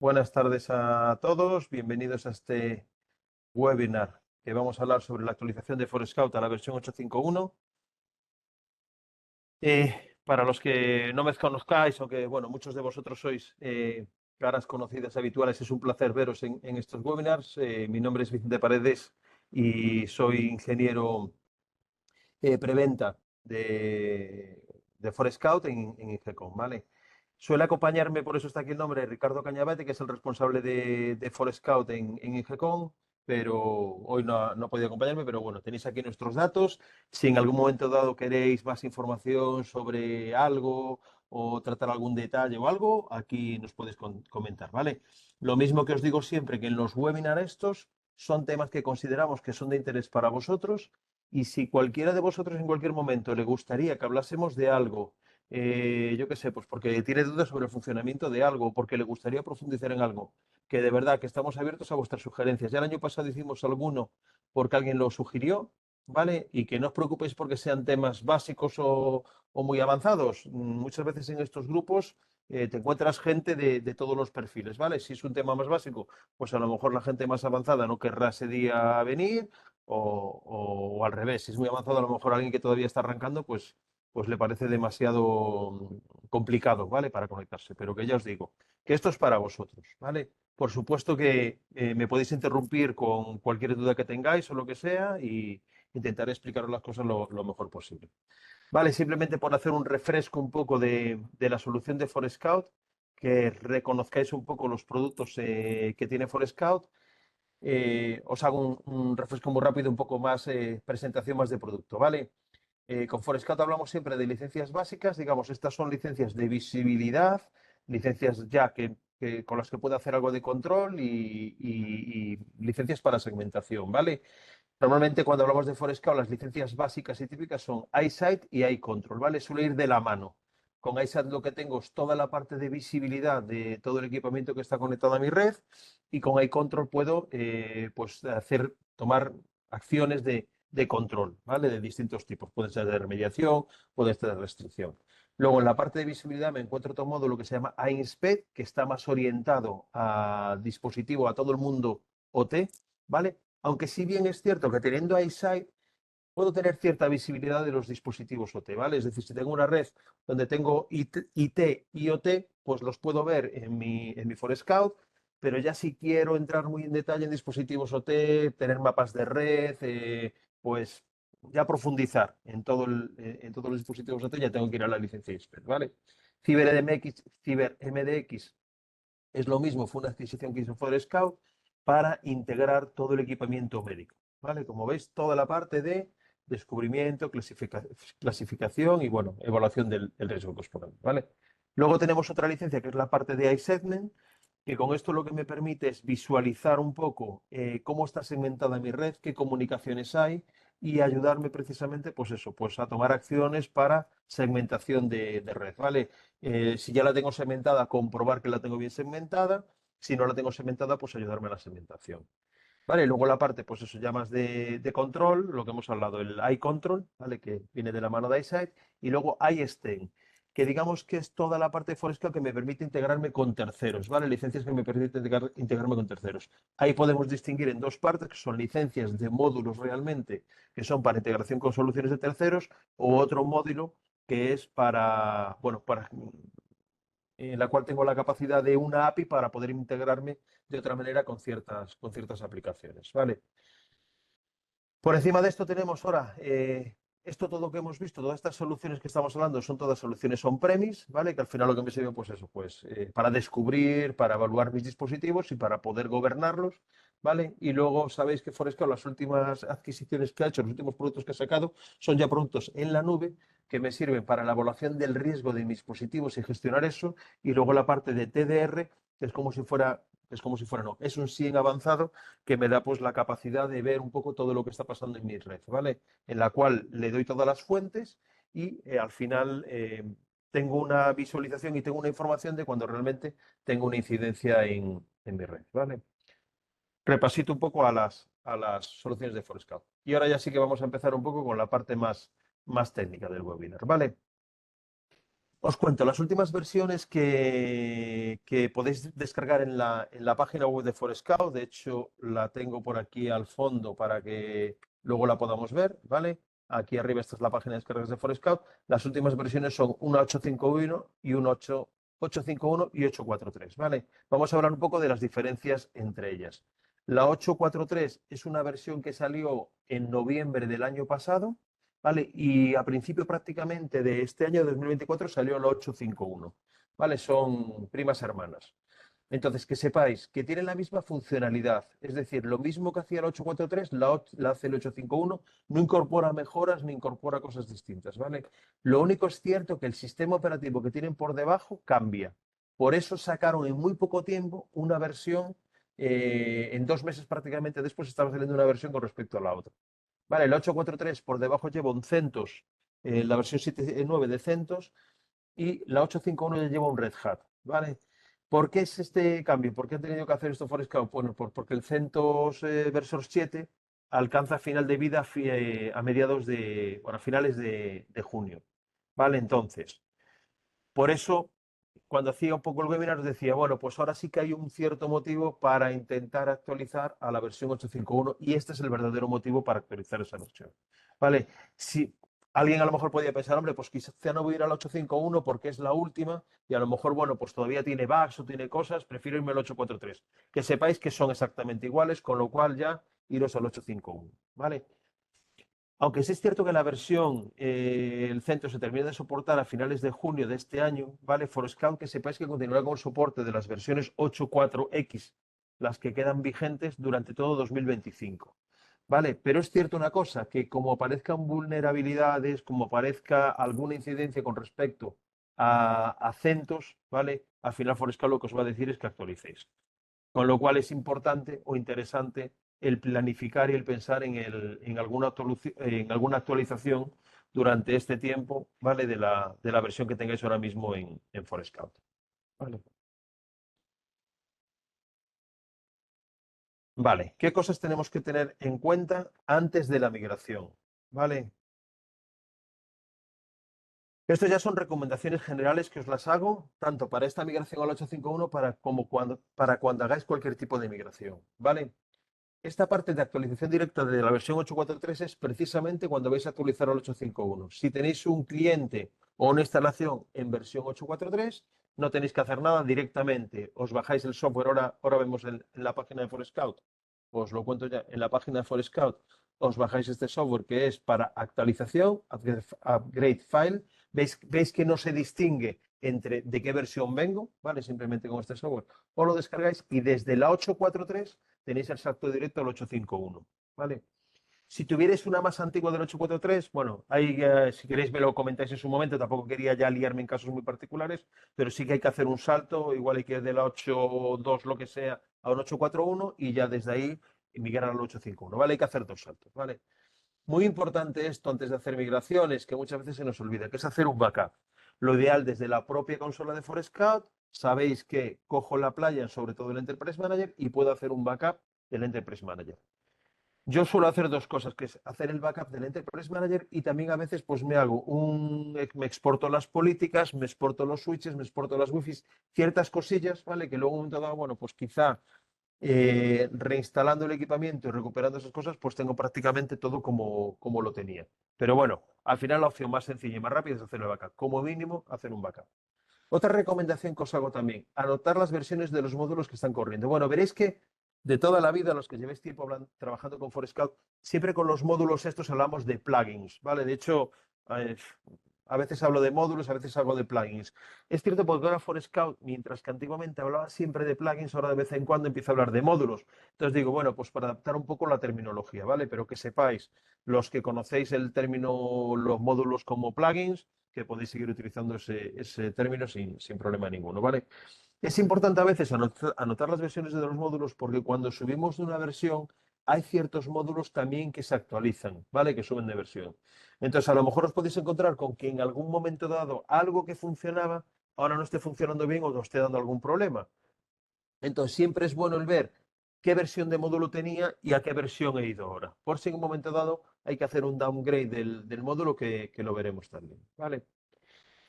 Buenas tardes a todos, bienvenidos a este webinar que vamos a hablar sobre la actualización de Forescout a la versión 8.5.1. Para los que no me conozcáis, aunque bueno, muchos de vosotros sois caras conocidas habituales, es un placer veros en estos webinars. Mi nombre es Vicente Paredes y soy ingeniero preventa de Forescout en Ingecom, ¿vale? Suele acompañarme, por eso está aquí el nombre, Ricardo Cañabate, que es el responsable de Forescout en Ingecom, pero hoy no ha podido acompañarme, pero bueno, tenéis aquí nuestros datos. Si en algún momento dado queréis más información sobre algo o tratar algún detalle o algo, aquí nos podéis comentar, ¿vale? Lo mismo que os digo siempre, que en los webinars estos son temas que consideramos que son de interés para vosotros y si cualquiera de vosotros en cualquier momento le gustaría que hablásemos de algo, yo qué sé, pues porque tiene dudas sobre el funcionamiento de algo, porque le gustaría profundizar en algo, que de verdad que estamos abiertos a vuestras sugerencias. Ya el año pasado hicimos alguno porque alguien lo sugirió, ¿vale? Y que no os preocupéis porque sean temas básicos o muy avanzados. Muchas veces en estos grupos te encuentras gente de todos los perfiles, ¿vale? Si es un tema más básico, pues a lo mejor la gente más avanzada no querrá ese día venir o al revés. Si es muy avanzado, a lo mejor alguien que todavía está arrancando, pues le parece demasiado complicado, ¿vale? Para conectarse. Pero que ya os digo, que esto es para vosotros, ¿vale? Por supuesto que me podéis interrumpir con cualquier duda que tengáis o lo que sea y intentaré explicaros las cosas lo mejor posible. Vale, simplemente por hacer un refresco un poco de la solución de Forescout, que reconozcáis un poco los productos que tiene Forescout. Os hago un refresco muy rápido, un poco más presentación más de producto, ¿vale? Con Forescout hablamos siempre de licencias básicas, digamos, estas son licencias de visibilidad, licencias ya con las que puede hacer algo de control y licencias para segmentación, ¿vale? Normalmente cuando hablamos de Forescout, las licencias básicas y típicas son iSight y iControl, ¿vale? Suele ir de la mano. Con iSight lo que tengo es toda la parte de visibilidad de todo el equipamiento que está conectado a mi red y con iControl puedo pues tomar acciones de control, ¿vale? De distintos tipos. Puede ser de remediación, puede ser de restricción. Luego, en la parte de visibilidad me encuentro otro módulo que se llama iInspect, que está más orientado a dispositivo, a todo el mundo OT, ¿vale? Aunque sí bien es cierto que teniendo iSight puedo tener cierta visibilidad de los dispositivos OT, ¿vale? Es decir, si tengo una red donde tengo IT y OT, pues los puedo ver en mi Forescout, pero ya si quiero entrar muy en detalle en dispositivos OT, tener mapas de red, pues ya profundizar en todos los dispositivos OT, ya tengo que ir a la licencia INSPEC, ¿vale? CiberMDX es lo mismo, fue una adquisición que hizo Forescout para integrar todo el equipamiento médico, ¿vale? Como veis, toda la parte de descubrimiento, clasificación y, bueno, evaluación del riesgo corporal, ¿vale? Luego tenemos otra licencia que es la parte de iSegment, que con esto lo que me permite es visualizar un poco cómo está segmentada mi red, qué comunicaciones hay y ayudarme precisamente, pues eso, pues a tomar acciones para segmentación de red, ¿vale? Si ya la tengo segmentada, comprobar que la tengo bien segmentada. Si no la tengo segmentada, pues ayudarme a la segmentación. Vale, luego la parte, pues eso, ya más de control, lo que hemos hablado, el iControl, ¿vale? Que viene de la mano de iSight, y luego iStain, que digamos que es toda la parte de Forescout que me permite integrarme con terceros, ¿vale? Licencias que me permiten integrarme con terceros. Ahí podemos distinguir en dos partes, que son licencias de módulos realmente, que son para integración con soluciones de terceros, o otro módulo que es para, bueno, en la cual tengo la capacidad de una API para poder integrarme de otra manera con ciertas aplicaciones, ¿vale? Por encima de esto tenemos ahora, esto todo que hemos visto, todas estas soluciones que estamos hablando son todas soluciones on-premise, ¿vale? Que al final lo que me sirve, pues eso, pues para descubrir, para evaluar mis dispositivos y para poder gobernarlos, ¿vale? Y luego sabéis que Forescout, las últimas adquisiciones que ha hecho, los últimos productos que ha sacado, son ya productos en la nube que me sirven para la evaluación del riesgo de mis dispositivos y gestionar eso. Y luego la parte de TDR, que es como si fuera, no, es un SIEM avanzado que me da pues la capacidad de ver un poco todo lo que está pasando en mi red, ¿vale? En la cual le doy todas las fuentes y al final tengo una visualización y tengo una información de cuando realmente tengo una incidencia en mi red, ¿vale? Repasito un poco a las soluciones de Forescout. Y ahora ya sí que vamos a empezar un poco con la parte más técnica del webinar, ¿vale? Os cuento, las últimas versiones que podéis descargar en la página web de Forescout, de hecho la tengo por aquí al fondo para que luego la podamos ver, ¿vale? Aquí arriba esta es la página de descargas de Forescout. Las últimas versiones son una 851 y un 851 y 843, ¿vale? Vamos a hablar un poco de las diferencias entre ellas. La 843 es una versión que salió en noviembre del año pasado, ¿vale? Y a principio prácticamente de este año 2024 salió la 851, ¿vale? Son primas hermanas. Entonces, que sepáis que tienen la misma funcionalidad, es decir, lo mismo que hacía la 843, la hace el 851, no incorpora mejoras ni incorpora cosas distintas, ¿vale? Lo único es cierto que el sistema operativo que tienen por debajo cambia. Por eso sacaron en muy poco tiempo una versión, en 2 meses prácticamente después estaba saliendo una versión con respecto a la otra. Vale, el 843 por debajo lleva un CentOS, la versión 7.9 de CentOS, y la 851 ya lleva un Red Hat, ¿vale? ¿Por qué es este cambio? ¿Por qué han tenido que hacer esto Forescout? Bueno, porque el CentOS Versor 7 alcanza final de vida a mediados de, bueno, a finales de junio, ¿vale? Entonces, por eso, cuando hacía un poco el webinar, os decía, bueno, pues ahora sí que hay un cierto motivo para intentar actualizar a la versión 851 y este es el verdadero motivo para actualizar esa versión. ¿Vale? Si alguien a lo mejor podía pensar, hombre, pues quizá no voy a ir a la 851 porque es la última y a lo mejor, bueno, pues todavía tiene bugs o tiene cosas, prefiero irme al 843. Que sepáis que son exactamente iguales, con lo cual ya iros al 851. ¿Vale? Aunque sí es cierto que la versión, el centro se termina de soportar a finales de junio de este año, ¿vale? Forescout, que sepáis que continuará con el soporte de las versiones 8.4x, las que quedan vigentes durante todo 2025, ¿vale? Pero es cierto una cosa, que como aparezcan vulnerabilidades, como aparezca alguna incidencia con respecto a CentOS, ¿vale? Al final Forescout lo que os va a decir es que actualicéis. Con lo cual es importante o interesante el planificar y el pensar en alguna actualización durante este tiempo, ¿vale? De la versión que tengáis ahora mismo en Forescout. Vale. Vale, ¿qué cosas tenemos que tener en cuenta antes de la migración? ¿Vale? Esto ya son recomendaciones generales que os las hago tanto para esta migración al 851 para cuando hagáis cualquier tipo de migración. ¿Vale? Esta parte de actualización directa de la versión 8.4.3 es precisamente cuando vais a actualizar al 8.5.1. Si tenéis un cliente o una instalación en versión 8.4.3, no tenéis que hacer nada directamente. Os bajáis el software, ahora vemos en la página de Forescout, os lo cuento ya, en la página de Forescout os bajáis este software que es para actualización, upgrade file. ¿Veis que no se distingue entre de qué versión vengo? ¿Vale? Simplemente con este software. Os lo descargáis y desde la 8.4.3 tenéis el salto directo al 851, ¿vale? Si tuvierais una más antigua del 843, bueno, ahí si queréis me lo comentáis en su momento, tampoco quería ya liarme en casos muy particulares, pero sí que hay que hacer un salto, igual hay que ir de la 8.2 lo que sea a un 841 y ya desde ahí migrar al 851, ¿vale? Hay que hacer 2 saltos, ¿vale? Muy importante esto antes de hacer migraciones, que muchas veces se nos olvida, que es hacer un backup. Lo ideal desde la propia consola de Forescout, sabéis que cojo la playa, sobre todo el Enterprise Manager, y puedo hacer un backup del Enterprise Manager. Yo suelo hacer 2 cosas, que es hacer el backup del Enterprise Manager y también a veces pues me exporto las políticas, me exporto los switches, me exporto las wifis, ciertas cosillas, ¿vale? Que luego en un momento dado, bueno, pues quizá reinstalando el equipamiento y recuperando esas cosas, pues tengo prácticamente todo como lo tenía. Pero bueno, al final la opción más sencilla y más rápida es hacer el backup. Como mínimo, hacer un backup. Otra recomendación que os hago también, anotar las versiones de los módulos que están corriendo. Bueno, veréis que de toda la vida, los que llevéis tiempo trabajando con Forescout, siempre con los módulos estos hablamos de plugins, ¿vale? De hecho, eh, a veces hablo de módulos, a veces hablo de plugins. Es cierto porque ahora Forescout, mientras que antiguamente hablaba siempre de plugins, ahora de vez en cuando empieza a hablar de módulos. Entonces digo, bueno, pues para adaptar un poco la terminología, ¿vale? Pero que sepáis, los que conocéis el término, los módulos como plugins, que podéis seguir utilizando ese término sin problema ninguno, ¿vale? Es importante a veces anotar las versiones de los módulos porque cuando subimos de una versión hay ciertos módulos también que se actualizan, ¿vale? Que suben de versión. Entonces, a lo mejor os podéis encontrar con que en algún momento dado algo que funcionaba ahora no esté funcionando bien o os esté dando algún problema. Entonces, siempre es bueno el ver qué versión de módulo tenía y a qué versión he ido ahora. Por si en un momento dado hay que hacer un downgrade del módulo que lo veremos también, ¿vale?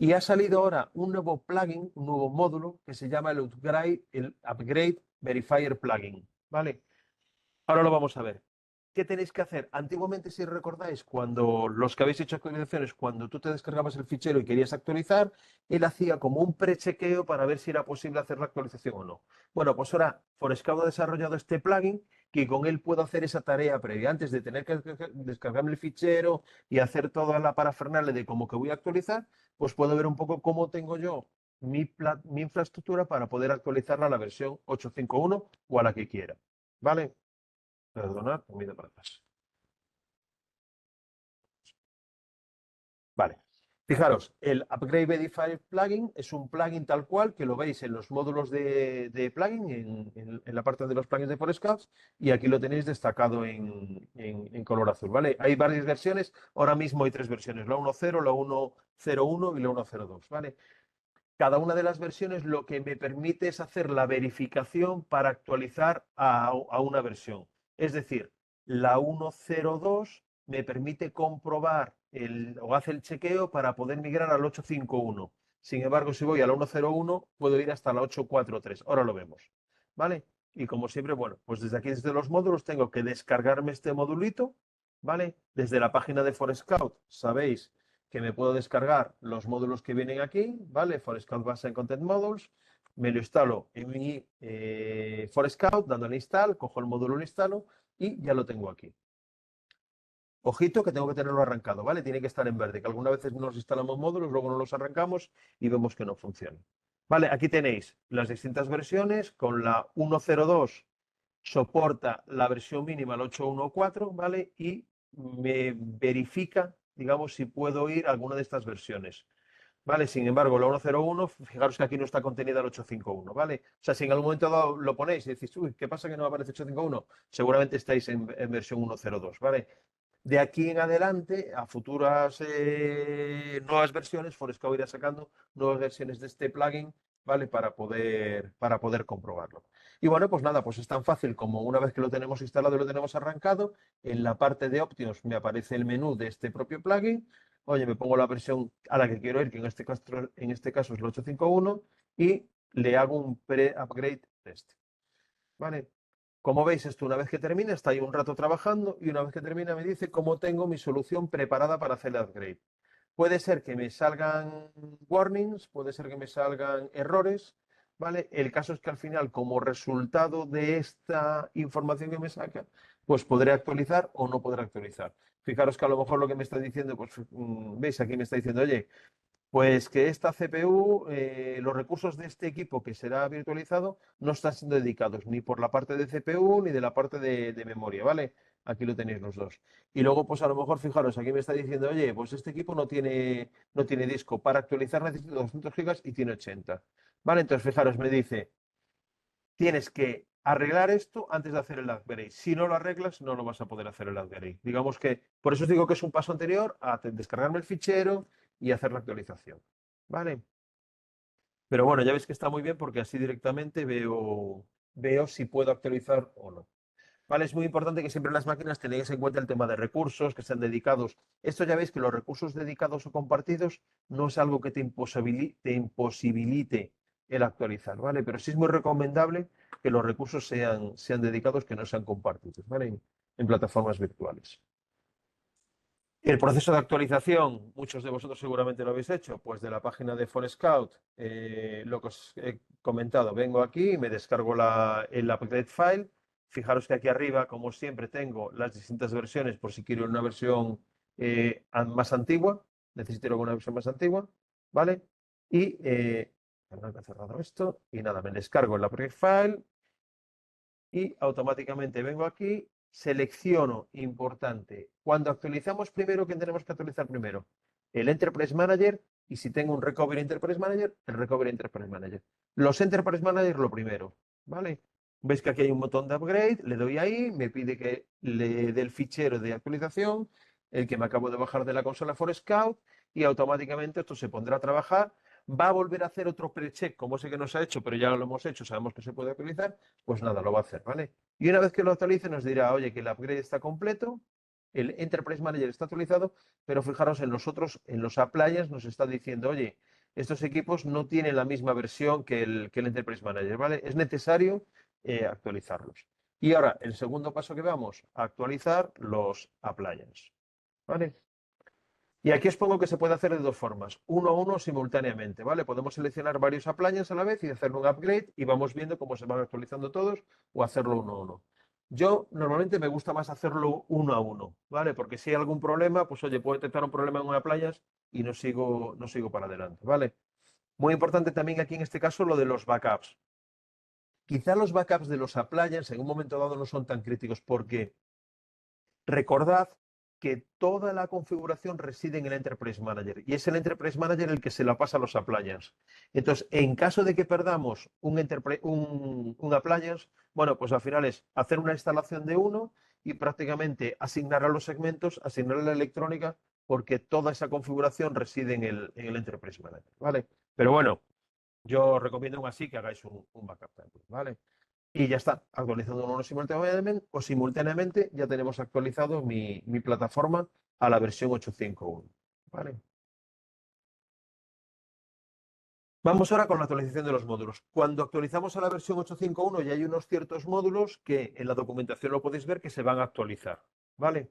Y ha salido ahora un nuevo plugin, un nuevo módulo que se llama el Upgrade Verifier Plugin, ¿vale? Ahora lo vamos a ver. ¿Qué tenéis que hacer? Antiguamente, si recordáis, cuando los que habéis hecho actualizaciones, cuando tú te descargabas el fichero y querías actualizar, él hacía como un prechequeo para ver si era posible hacer la actualización o no. Bueno, pues ahora Forescout ha desarrollado este plugin que con él puedo hacer esa tarea previa. Antes de tener que descargarme el fichero y hacer toda la parafernalia de cómo que voy a actualizar, pues puedo ver un poco cómo tengo yo mi infraestructura para poder actualizarla a la versión 8.5.1 o a la que quiera. ¿Vale? Perdonad, me he ido para atrás. Vale. Fijaros, el Upgrade Verifier Plugin es un plugin tal cual que lo veis en los módulos de plugin, en la parte de los plugins de Forescout, y aquí lo tenéis destacado en color azul, ¿vale? Hay varias versiones, ahora mismo hay tres versiones, la 1.0, la 1.0.1 y la 1.0.2, ¿vale? Cada una de las versiones lo que me permite es hacer la verificación para actualizar a una versión. Es decir, la 1.0.2 me permite comprobar o hace el chequeo para poder migrar al 8.5.1. Sin embargo, si voy a la 1.0.1, puedo ir hasta la 8.4.3. Ahora lo vemos. ¿Vale? Y como siempre, bueno, pues desde aquí, desde los módulos, tengo que descargarme este modulito. ¿Vale? Desde la página de Forescout, sabéis que me puedo descargar los módulos que vienen aquí, ¿vale? Forescout Base and Content Modules, me lo instalo en mi Forescout, dándole install, cojo el módulo, lo instalo y ya lo tengo aquí. Ojito que tengo que tenerlo arrancado, ¿vale? Tiene que estar en verde, que algunas veces nos instalamos módulos, luego no los arrancamos y vemos que no funciona. Vale, aquí tenéis las distintas versiones, con la 1.0.2 soporta la versión mínima, el 8.1.4, ¿vale? Y me verifica, digamos, si puedo ir a alguna de estas versiones. ¿Vale? Sin embargo, la 1.0.1, fijaros que aquí no está contenida el 8.5.1, ¿vale? O sea, si en algún momento dado lo ponéis y decís, uy, ¿qué pasa que no aparece 8.5.1? Seguramente estáis en versión 1.0.2, ¿vale? De aquí en adelante, a futuras nuevas versiones, Forescout irá sacando nuevas versiones de este plugin, ¿vale? Para poder comprobarlo. Y bueno, pues nada, pues es tan fácil como una vez que lo tenemos instalado y lo tenemos arrancado, en la parte de Options me aparece el menú de este propio plugin. Oye, me pongo la versión a la que quiero ir, que en este caso es el 8.5.1, y le hago un pre-upgrade test. ¿Vale? Como veis, esto una vez que termina, está ahí un rato trabajando y una vez que termina me dice cómo tengo mi solución preparada para hacer el upgrade. Puede ser que me salgan warnings, puede ser que me salgan errores, ¿vale? El caso es que al final, como resultado de esta información que me saca, pues podré actualizar o no podré actualizar. Fijaros que a lo mejor lo que me está diciendo, pues veis, aquí me está diciendo, oye, pues que esta CPU, los recursos de este equipo que será virtualizado no están siendo dedicados ni por la parte de CPU ni de la parte de memoria, ¿vale? Aquí lo tenéis los dos. Y luego, pues a lo mejor, fijaros, aquí me está diciendo, oye, pues este equipo no tiene disco. Para actualizar necesito 200 gigas y tiene 80. ¿Vale? Entonces, fijaros, me dice, tienes que arreglar esto antes de hacer el upgrade. Si no lo arreglas, no lo vas a poder hacer el upgrade. Digamos que, por eso os digo que es un paso anterior a descargarme el fichero y hacer la actualización. ¿Vale? Pero bueno, ya veis que está muy bien porque así directamente veo si puedo actualizar o no. Vale, es muy importante que siempre en las máquinas tengáis en cuenta el tema de recursos que sean dedicados. Esto ya veis que los recursos dedicados o compartidos no es algo que te imposibilite el actualizar, ¿vale? Pero sí es muy recomendable que los recursos sean dedicados, que no sean compartidos, ¿vale? En plataformas virtuales. El proceso de actualización, muchos de vosotros seguramente lo habéis hecho, pues de la página de Forescout, lo que os he comentado, vengo aquí, me descargo el upgrade file. Fijaros que aquí arriba, como siempre, tengo las distintas versiones por si quiero una versión más antigua, necesito alguna versión más antigua, ¿vale? Y, perdón que he cerrado esto, y nada, me descargo el upgrade file y automáticamente vengo aquí, selecciono, importante, cuando actualizamos primero, ¿qué tenemos que actualizar primero? El Enterprise Manager, y si tengo un Recovery Enterprise Manager, el Recovery Enterprise Manager. Los Enterprise Manager lo primero, ¿vale? Veis que aquí hay un botón de upgrade, le doy ahí, me pide que le dé el fichero de actualización, el que me acabo de bajar de la consola Forescout, y automáticamente esto se pondrá a trabajar. Va a volver a hacer otro pre-check, como sé que nos ha hecho, pero ya lo hemos hecho, sabemos que se puede actualizar, pues nada, lo va a hacer, ¿vale? Y una vez que lo actualice nos dirá, oye, que el upgrade está completo, el Enterprise Manager está actualizado, pero fijaros en los otros, en los appliances nos está diciendo, oye, estos equipos no tienen la misma versión que el Enterprise Manager, ¿vale? Es necesario actualizarlos. Y ahora, el segundo paso que vamos, actualizar los appliances, ¿vale? Y aquí os pongo que se puede hacer de dos formas, uno a uno simultáneamente, ¿vale? Podemos seleccionar varios appliances a la vez y hacer un upgrade y vamos viendo cómo se van actualizando todos o hacerlo uno a uno. Yo normalmente me gusta más hacerlo uno a uno, ¿vale? Porque si hay algún problema, pues oye, puedo detectar un problema en una appliance y no sigo para adelante, ¿vale? Muy importante también aquí en este caso lo de los backups. Quizá los backups de los appliances en un momento dado no son tan críticos porque recordad que toda la configuración reside en el Enterprise Manager y es el Enterprise Manager el que se la pasa a los appliances. Entonces, en caso de que perdamos un appliance, bueno, pues al final es hacer una instalación de uno y prácticamente asignar a los segmentos, asignar a la electrónica, porque toda esa configuración reside en el Enterprise Manager, ¿vale? Pero bueno, yo recomiendo aún así que hagáis un backup también, ¿vale? Y ya está, actualizando uno simultáneamente ya tenemos actualizado mi plataforma a la versión 8.5.1. ¿Vale? Vamos ahora con la actualización de los módulos. Cuando actualizamos a la versión 8.5.1 ya hay unos ciertos módulos que en la documentación lo podéis ver que se van a actualizar. ¿Vale?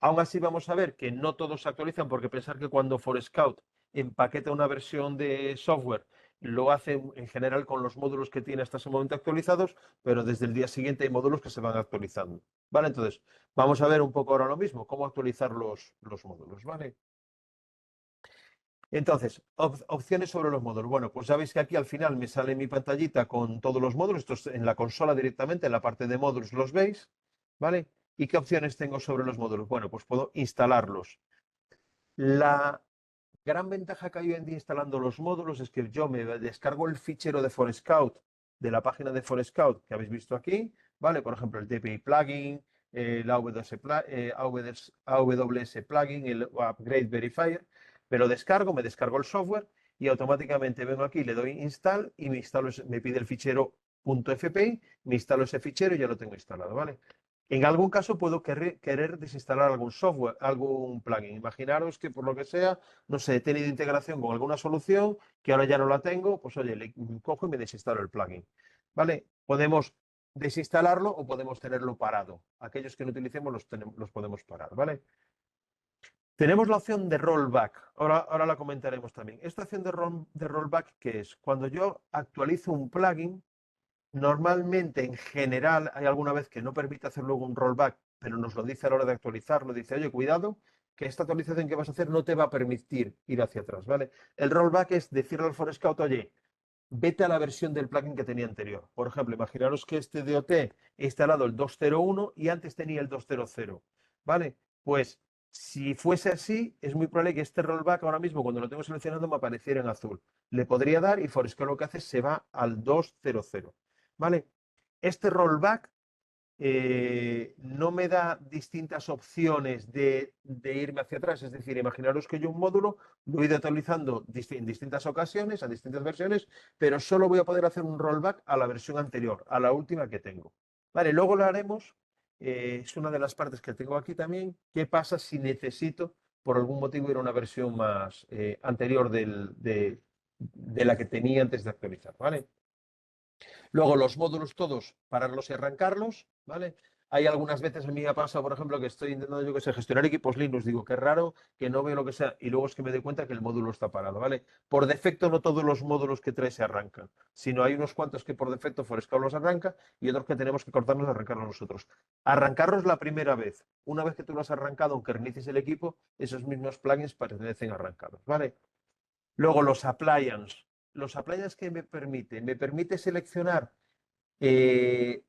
Aún así vamos a ver que no todos se actualizan porque pensar que cuando Forescout empaqueta una versión de software lo hace en general con los módulos que tiene hasta ese momento actualizados, pero desde el día siguiente hay módulos que se van actualizando. ¿Vale? Entonces, vamos a ver un poco ahora lo mismo, cómo actualizar los módulos. ¿Vale? Entonces, opciones sobre los módulos. Bueno, pues ya veis que aquí al final me sale mi pantallita con todos los módulos. Esto es en la consola directamente, en la parte de módulos los veis. ¿Vale? ¿Y qué opciones tengo sobre los módulos? Bueno, pues puedo instalarlos. La gran ventaja que hay hoy en día instalando los módulos es que yo me descargo el fichero de Forescout de la página de Forescout que habéis visto aquí, ¿vale? Por ejemplo, el DPI plugin, el AWS plugin, el Upgrade Verifier. Me lo descargo, me descargo el software y automáticamente vengo aquí, le doy install y me pide el fichero .fpi, me instalo ese fichero y ya lo tengo instalado, ¿vale? En algún caso puedo querer desinstalar algún software, algún plugin. Imaginaros que por lo que sea, no sé, he tenido integración con alguna solución que ahora ya no la tengo, pues oye, le cojo y me desinstalo el plugin. ¿Vale? Podemos desinstalarlo o podemos tenerlo parado. Aquellos que no utilicemos los podemos parar, ¿vale? Tenemos la opción de rollback. Ahora la comentaremos también. Esta opción de rollback, ¿qué es? Cuando yo actualizo un plugin, normalmente, en general, hay alguna vez que no permite hacer luego un rollback, pero nos lo dice a la hora de actualizarlo. Dice, oye, cuidado, que esta actualización que vas a hacer no te va a permitir ir hacia atrás, ¿vale? El rollback es decirle al Forescout, oye, vete a la versión del plugin que tenía anterior. Por ejemplo, imaginaros que este DOT he instalado el 2.0.1 y antes tenía el 2.0.0, ¿vale? Pues si fuese así, es muy probable que este rollback ahora mismo, cuando lo tengo seleccionado, me apareciera en azul. Le podría dar y Forescout lo que hace se va al 2.0.0, ¿vale? Este rollback no me da distintas opciones de irme hacia atrás. Es decir, imaginaros que yo un módulo lo he ido actualizando en distintas ocasiones, a distintas versiones, pero solo voy a poder hacer un rollback a la versión anterior, a la última que tengo. Vale, luego lo haremos. Es una de las partes que tengo aquí también. ¿Qué pasa si necesito, por algún motivo, ir a una versión más anterior de la que tenía antes de actualizar? ¿Vale? Luego los módulos todos, pararlos y arrancarlos, ¿vale? Hay algunas veces a mí me ha pasado, por ejemplo, que estoy intentando, yo que sé, gestionar equipos Linux, digo, qué raro, que no veo lo que sea, y luego es que me doy cuenta que el módulo está parado, ¿vale? Por defecto no todos los módulos que trae se arrancan, sino hay unos cuantos que por defecto Forescout los arranca y otros que tenemos que cortarnos y arrancarlos nosotros. Arrancarlos la primera vez. Una vez que tú lo has arrancado, aunque reinicies el equipo, esos mismos plugins permanecen arrancados, ¿vale? Luego los appliances. Los appliances que me permite seleccionar eh,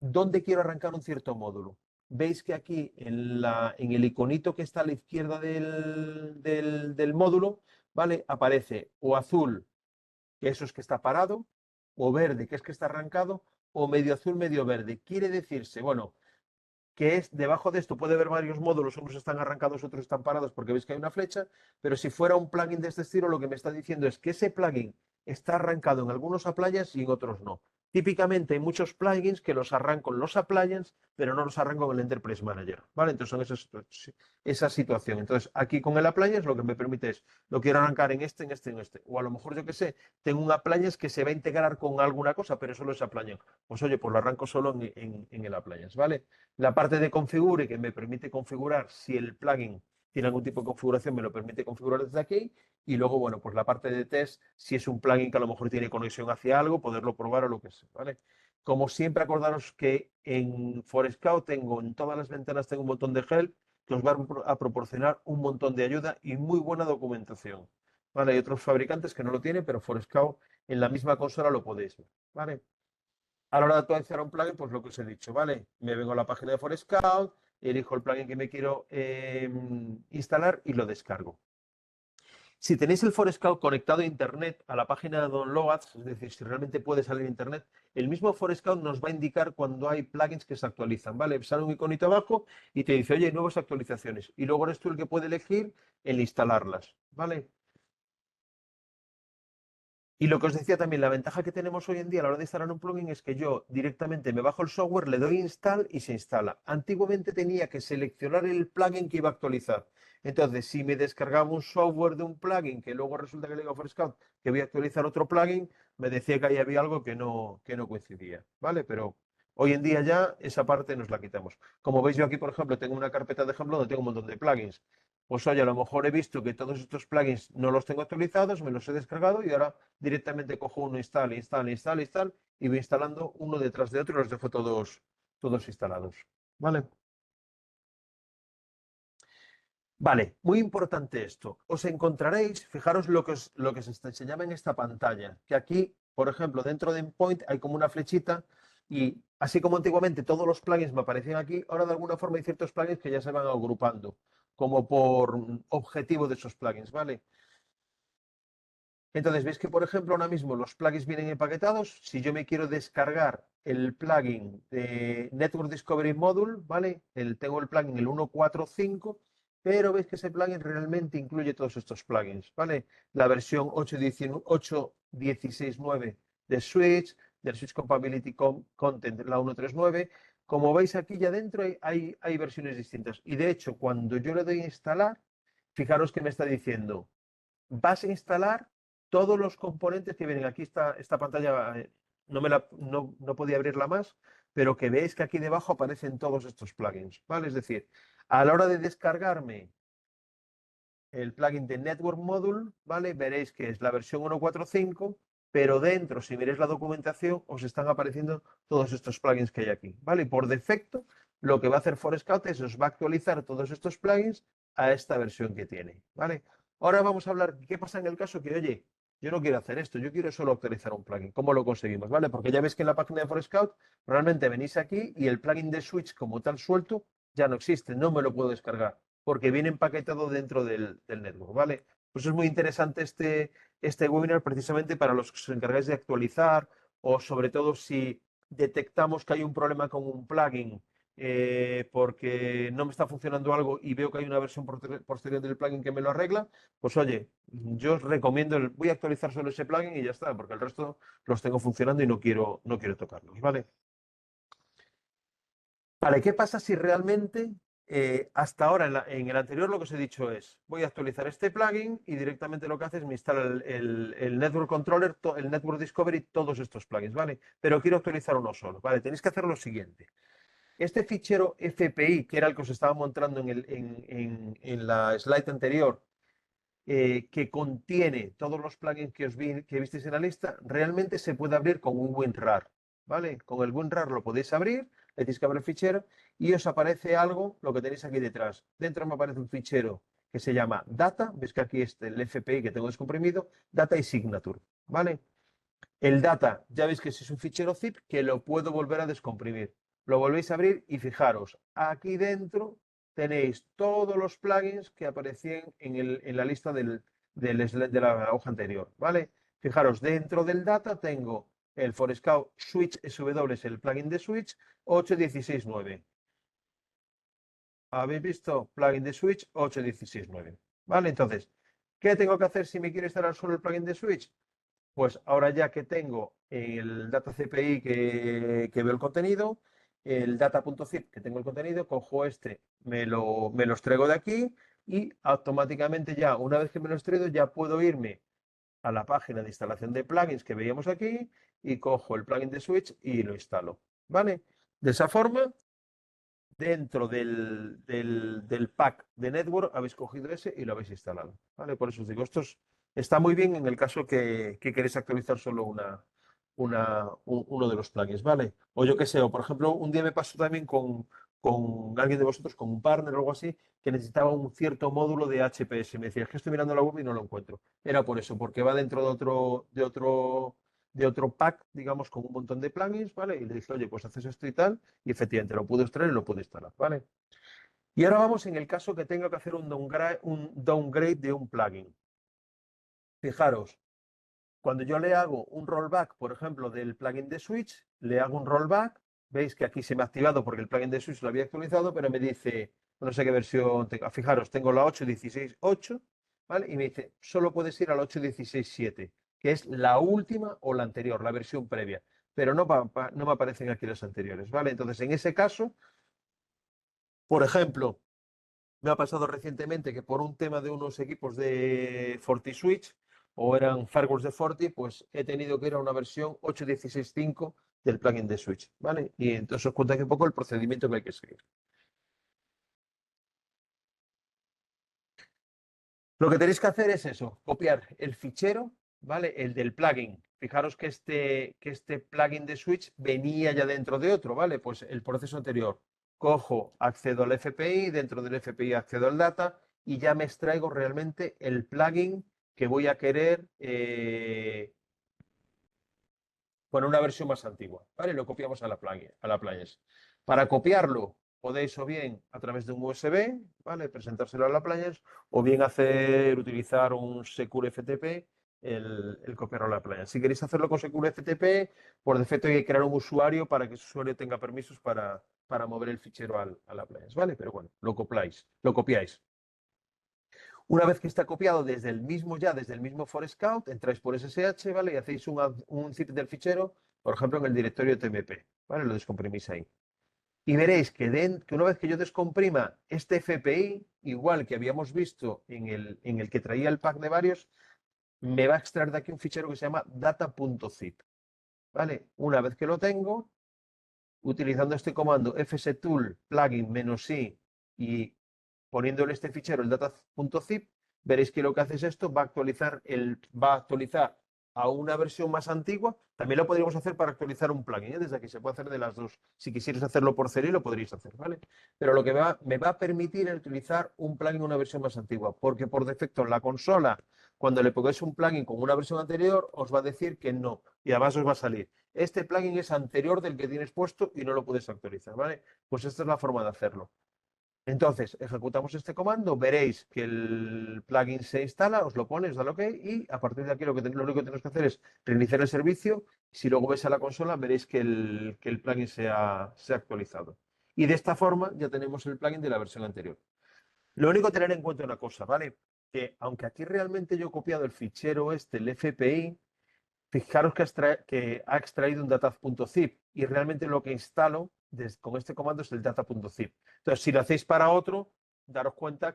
dónde quiero arrancar un cierto módulo. Veis que aquí en el iconito que está a la izquierda del módulo, ¿vale? Aparece o azul, que eso es que está parado, o verde, que es que está arrancado, o medio azul, medio verde. Quiere decirse, bueno, que es debajo de esto puede haber varios módulos, unos están arrancados, otros están parados porque veis que hay una flecha, pero si fuera un plugin de este estilo, lo que me está diciendo es que ese plugin está arrancado en algunos appliances y en otros no. Típicamente hay muchos plugins que los arranco en los appliance, pero no los arranco en el Enterprise Manager, ¿vale? Entonces son esa situación. Entonces aquí con el appliance lo que me permite es, lo quiero arrancar en este, en este, en este. O a lo mejor yo que sé, tengo un appliance que se va a integrar con alguna cosa, pero solo es appliance. Pues oye, pues lo arranco solo en el appliance, ¿vale? La parte de configure que me permite configurar si el plugin tiene algún tipo de configuración, me lo permite configurar desde aquí. Y luego, bueno, pues la parte de test, si es un plugin que a lo mejor tiene conexión hacia algo, poderlo probar o lo que sea, ¿vale? Como siempre, acordaros que en Forescout tengo, en todas las ventanas tengo un botón de help que os va a proporcionar un montón de ayuda y muy buena documentación, ¿vale? Hay otros fabricantes que no lo tienen, pero Forescout en la misma consola lo podéis ver, ¿vale? A la hora de actualizar un plugin, pues lo que os he dicho, ¿vale? Me vengo a la página de Forescout, elijo el plugin que me quiero instalar y lo descargo. Si tenéis el Forescout conectado a Internet, a la página de Downloads, es decir, si realmente puede salir a Internet, el mismo Forescout nos va a indicar cuando hay plugins que se actualizan, ¿vale? Sale un iconito abajo y te dice, oye, hay nuevas actualizaciones. Y luego eres tú el que puede elegir el instalarlas, ¿vale? Y lo que os decía también, la ventaja que tenemos hoy en día a la hora de instalar un plugin es que yo directamente me bajo el software, le doy install y se instala. Antiguamente tenía que seleccionar el plugin que iba a actualizar. Entonces, si me descargaba un software de un plugin que luego resulta que le digo a Forescout que voy a actualizar otro plugin, me decía que ahí había algo que no coincidía, ¿vale? Pero hoy en día ya esa parte nos la quitamos. Como veis, yo aquí, por ejemplo, tengo una carpeta de ejemplo donde tengo un montón de plugins. Pues oye, a lo mejor he visto que todos estos plugins no los tengo actualizados, me los he descargado y ahora directamente cojo uno, install y voy instalando uno detrás de otro y los dejo todos instalados. ¿Vale? Vale, muy importante esto. Os encontraréis, fijaros lo que se enseñaba en esta pantalla, que aquí, por ejemplo, dentro de Endpoint hay como una flechita y así como antiguamente todos los plugins me aparecían aquí, ahora de alguna forma hay ciertos plugins que ya se van agrupando, como por objetivo de esos plugins, ¿vale? Entonces, veis que, por ejemplo, ahora mismo los plugins vienen empaquetados. Si yo me quiero descargar el plugin de Network Discovery Module, ¿vale? Tengo el plugin el 1.4.5, pero veis que ese plugin realmente incluye todos estos plugins, ¿vale? La versión 8.16.9 de Switch, del Switch Compatibility Content, la 1.3.9. Como veis aquí ya dentro hay versiones distintas. Y de hecho, cuando yo le doy a instalar, fijaros que me está diciendo vas a instalar todos los componentes que vienen. Aquí esta pantalla, no podía abrirla más, pero que veis que aquí debajo aparecen todos estos plugins, ¿vale? Es decir, a la hora de descargarme el plugin de Network Module, ¿vale? Veréis que es la versión 1.4.5, pero dentro, si miréis la documentación, os están apareciendo todos estos plugins que hay aquí, ¿vale? Y por defecto, lo que va a hacer Forescout es os va a actualizar todos estos plugins a esta versión que tiene, ¿vale? Ahora vamos a hablar qué pasa en el caso que, oye, yo no quiero hacer esto, yo quiero solo actualizar un plugin. ¿Cómo lo conseguimos? ¿Vale? Porque ya veis que en la página de Forescout realmente venís aquí y el plugin de Switch como tal suelto ya no existe, no me lo puedo descargar porque viene empaquetado dentro del network, ¿vale? Pues es muy interesante este webinar precisamente para los que os encargáis de actualizar o sobre todo si detectamos que hay un problema con un plugin porque no me está funcionando algo y veo que hay una versión posterior del plugin que me lo arregla, pues oye, yo os recomiendo, voy a actualizar solo ese plugin y ya está, porque el resto los tengo funcionando y no quiero tocarlos, ¿vale? Vale, ¿qué pasa si realmente hasta ahora en el anterior lo que os he dicho es voy a actualizar este plugin y directamente lo que hace es me instala el Network Controller, el Network Discovery, todos estos plugins, ¿vale? Pero quiero actualizar uno solo, ¿vale? Tenéis que hacer lo siguiente. Este fichero FPI, que era el que os estaba mostrando en la slide anterior, que contiene todos los plugins que visteis en la lista, realmente se puede abrir con un WinRAR, ¿vale? Con el WinRAR lo podéis abrir, le tenéis que abrir el fichero y os aparece algo, lo que tenéis aquí detrás. Dentro me aparece un fichero que se llama Data, veis que aquí está el FPI que tengo descomprimido, Data y Signature, ¿vale? El Data, ya veis que es un fichero zip que lo puedo volver a descomprimir. Lo volvéis a abrir y fijaros, aquí dentro tenéis todos los plugins que aparecían en la lista de la hoja anterior, ¿vale? Fijaros, dentro del data tengo el Forescout Switch SW, el plugin de Switch 8.16.9. ¿Habéis visto? Plugin de Switch 8.16.9. ¿Vale? Entonces, ¿qué tengo que hacer si me quiero instalar solo el plugin de Switch? pues ahora ya que tengo el data CPI que veo el contenido, el data.zip que tengo el contenido, cojo este, me lo extraigo de aquí y automáticamente ya, una vez que me lo extraigo, ya puedo irme a la página de instalación de plugins que veíamos aquí y cojo el plugin de Switch y lo instalo. ¿Vale? De esa forma, dentro del pack de Network habéis cogido ese y lo habéis instalado. ¿Vale? Por eso os digo, está muy bien en el caso que queréis actualizar solo uno de los plugins, ¿vale? O yo qué sé, o por ejemplo, un día me pasó también con alguien de vosotros, con un partner o algo así, que necesitaba un cierto módulo de HPS. Me decía, es que estoy mirando la web y no lo encuentro. Era por eso, porque va dentro de otro pack, digamos, con un montón de plugins, ¿vale? Y le dije, oye, pues haces esto y tal, y efectivamente lo pude extraer y lo pude instalar, ¿vale? Y ahora vamos en el caso que tenga que hacer un downgrade de un plugin. Fijaros, cuando yo le hago un rollback, por ejemplo, del plugin de Switch, le hago un rollback, veis que aquí se me ha activado porque el plugin de Switch lo había actualizado, pero me dice, no sé qué versión tengo. Fijaros, tengo la 8.16.8, ¿vale? Y me dice, solo puedes ir a la 8.16.7, que es la última o la anterior, la versión previa. Pero no me aparecen aquí las anteriores, ¿vale? Entonces, en ese caso, por ejemplo, me ha pasado recientemente que por un tema de unos equipos de FortiSwitch o eran firewalls de Forti, pues he tenido que ir a una versión 8.16.5 del plugin de Switch, ¿vale? Y entonces os cuento aquí un poco el procedimiento que hay que seguir. Lo que tenéis que hacer es eso, copiar el fichero, ¿vale? El del plugin. Fijaros que este plugin de Switch venía ya dentro de otro, ¿vale? Pues el proceso anterior. Cojo, accedo al FPI, dentro del FPI accedo al data y ya me extraigo realmente el plugin que voy a querer con una versión más antigua, ¿vale? Lo copiamos a la appliance. Para copiarlo, podéis o bien a través de un USB, ¿vale? Presentárselo a la appliance, o bien utilizar un Secure FTP, el copiarlo a la appliance. Si queréis hacerlo con Secure FTP, por defecto hay que crear un usuario para que ese usuario tenga permisos para mover el fichero a la appliance, ¿vale? Pero bueno, lo copiáis. Una vez que está copiado desde el mismo Forescout, entráis por SSH, ¿vale? Y hacéis un zip del fichero, por ejemplo, en el directorio TMP, ¿vale? Lo descomprimís ahí. Y veréis que una vez que yo descomprima este FPI, igual que habíamos visto en el que traía el pack de varios, me va a extraer de aquí un fichero que se llama data.zip, ¿vale? Una vez que lo tengo, utilizando este comando fstool plugin -i y poniéndole este fichero, el data.zip, veréis que lo que hace es esto, va a actualizar a una versión más antigua. También lo podríamos hacer para actualizar un plugin, ¿eh? Desde aquí se puede hacer de las dos. Si quisierais hacerlo por serie, lo podríais hacer, ¿vale? Pero lo que me va a permitir es utilizar un plugin una versión más antigua, porque por defecto en la consola, cuando le pongáis un plugin con una versión anterior, os va a decir que no. Y además os va a salir. Este plugin es anterior del que tienes puesto y no lo puedes actualizar, ¿vale? Pues esta es la forma de hacerlo. Entonces, ejecutamos este comando, veréis que el plugin se instala, os lo pone, os da el OK y a partir de aquí lo único que tenemos que hacer es reiniciar el servicio. Si luego vais a la consola, veréis que el plugin se ha actualizado. Y de esta forma ya tenemos el plugin de la versión anterior. Lo único tener en cuenta una cosa, ¿vale? Que aunque aquí realmente yo he copiado el fichero el FPI, fijaros que ha extraído un data.zip y realmente lo que instalo con este comando es el data.zip. Entonces, si lo hacéis para otro, daros cuenta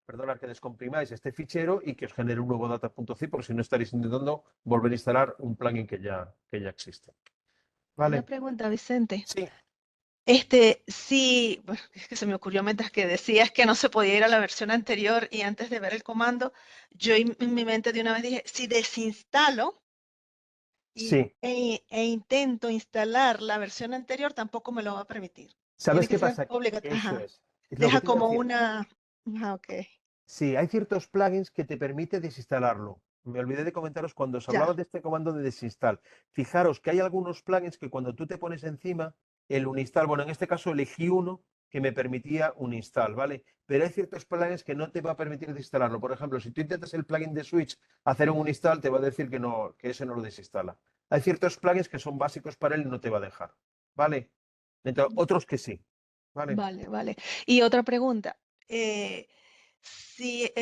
perdonad, que descomprimáis este fichero y que os genere un nuevo data.zip, porque si no estaréis intentando volver a instalar un plugin que ya existe. Una ¿Vale? pregunta, Vicente. Sí, Sí, bueno, es que se me ocurrió mientras que decías que no se podía ir a la versión anterior y antes de ver el comando, yo en mi mente de una vez dije, si desinstalo sí. e intento instalar la versión anterior, tampoco me lo va a permitir. Tiene ¿Sabes que qué ser pasa? obligatorio. Eso Ajá. es lo que Deja te iba a como decir. una. Ajá, ok. Sí, hay ciertos plugins que te permite desinstalarlo. Me olvidé de comentaros cuando os hablaba Ya. de este comando de desinstall. Fijaros que hay algunos plugins que cuando tú te pones encima, el uninstall, bueno, en este caso elegí uno que me permitía un install, ¿vale? Pero hay ciertos plugins que no te va a permitir desinstalarlo. Por ejemplo, si tú intentas el plugin de Switch hacer un uninstall, te va a decir que no, que ese no lo desinstala. Hay ciertos plugins que son básicos para él y no te va a dejar, ¿vale? Entonces, otros que sí, ¿vale? Vale, vale. Y otra pregunta. Si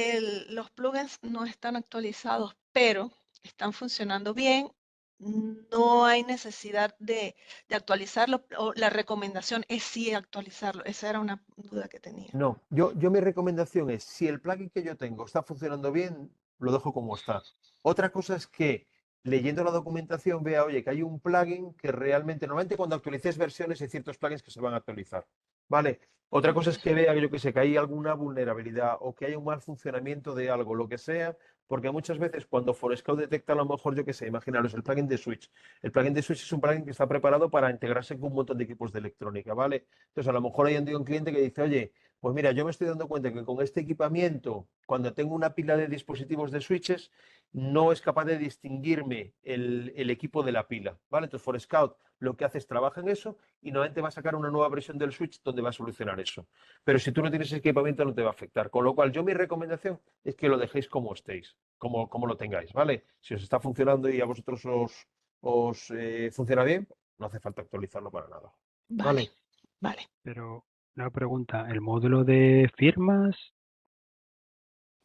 los plugins no están actualizados, pero están funcionando bien, no hay necesidad de actualizarlo, o la recomendación es sí actualizarlo. Esa era una duda que tenía. No, yo mi recomendación es, si el plugin que yo tengo está funcionando bien, lo dejo como está. Otra cosa es que leyendo la documentación vea, oye, que hay un plugin que realmente, normalmente cuando actualices versiones hay ciertos plugins que se van a actualizar, ¿vale? Otra cosa es que vea, yo que sé, que hay alguna vulnerabilidad o que hay un mal funcionamiento de algo, lo que sea, porque muchas veces cuando Forescout detecta a lo mejor, yo que sé, imaginaros el plugin de Switch. El plugin de Switch es un plugin que está preparado para integrarse con un montón de equipos de electrónica, ¿vale? Entonces a lo mejor hay un cliente que dice, oye, pues mira, yo me estoy dando cuenta que con este equipamiento, cuando tengo una pila de dispositivos de switches, no es capaz de distinguirme el equipo de la pila, ¿vale? Entonces, Forescout lo que hace es trabaja en eso y normalmente va a sacar una nueva versión del switch donde va a solucionar eso. Pero si tú no tienes ese equipamiento no te va a afectar. Con lo cual, yo mi recomendación es que lo dejéis como estéis, como lo tengáis, ¿vale? Si os está funcionando y a vosotros os funciona bien, no hace falta actualizarlo para nada, Vale, ¿vale? vale. Pero una pregunta, ¿el módulo de firmas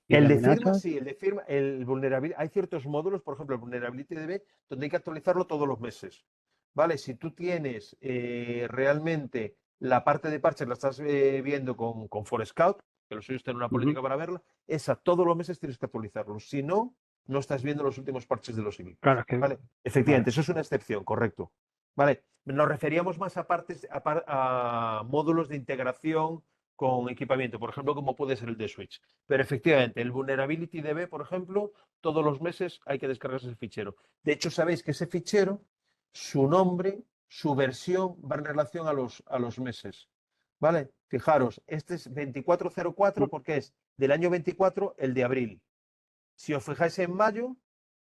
y de El de firma, amenazas? sí, el de firma, el vulnerability, hay ciertos módulos, por ejemplo, el Vulnerability DB, donde hay que actualizarlo todos los meses. ¿Vale? Si tú tienes realmente la parte de parches, la estás viendo con Forescout, que los suyos tienen una Ujú. política para verla, esa todos los meses tienes que actualizarlo. Si no, no estás viendo los últimos parches de los equipos. Claro, es que, ¿Vale? vale, Efectivamente, eso es una excepción, correcto. ¿Vale? Nos referíamos más a partes, a módulos de integración con equipamiento, por ejemplo, como puede ser el de Switch. Pero efectivamente, el Vulnerability DB, por ejemplo, todos los meses hay que descargarse ese fichero. De hecho, sabéis que ese fichero, su nombre, su versión va en relación a los meses. ¿Vale? Fijaros, este es 2404 porque es del año 24 el de abril. Si os fijáis en mayo,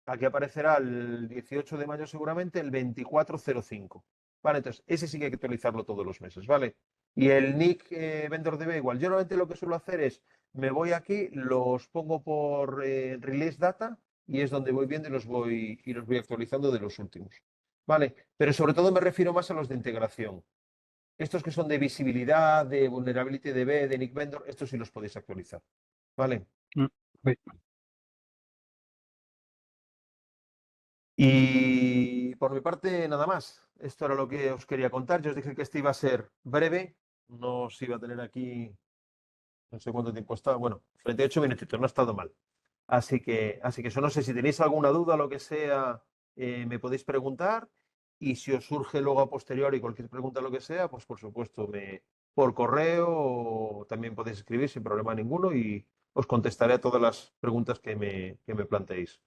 aquí aparecerá el 18 de mayo seguramente el 2405. Vale, entonces ese sí que hay que actualizarlo todos los meses, ¿vale? Y el nick vendor DB igual. Yo normalmente lo que suelo hacer es, me voy aquí, los pongo por release data y es donde voy viendo y los voy actualizando de los últimos. ¿Vale? Pero sobre todo me refiero más a los de integración. Estos que son de visibilidad, de vulnerability DB, de nick vendor, estos sí los podéis actualizar. ¿Vale? mm, uy, Y por mi parte, nada más. Esto era lo que os quería contar. Yo os dije que este iba a ser breve. No os iba a tener aquí, no sé cuánto tiempo está. Bueno, 38 minutitos, no ha estado mal. Así que eso, no sé si tenéis alguna duda, lo que sea, me podéis preguntar. Y si os surge luego a posteriori cualquier pregunta, lo que sea, pues por supuesto, por correo o también podéis escribir sin problema ninguno y os contestaré a todas las preguntas que me planteéis.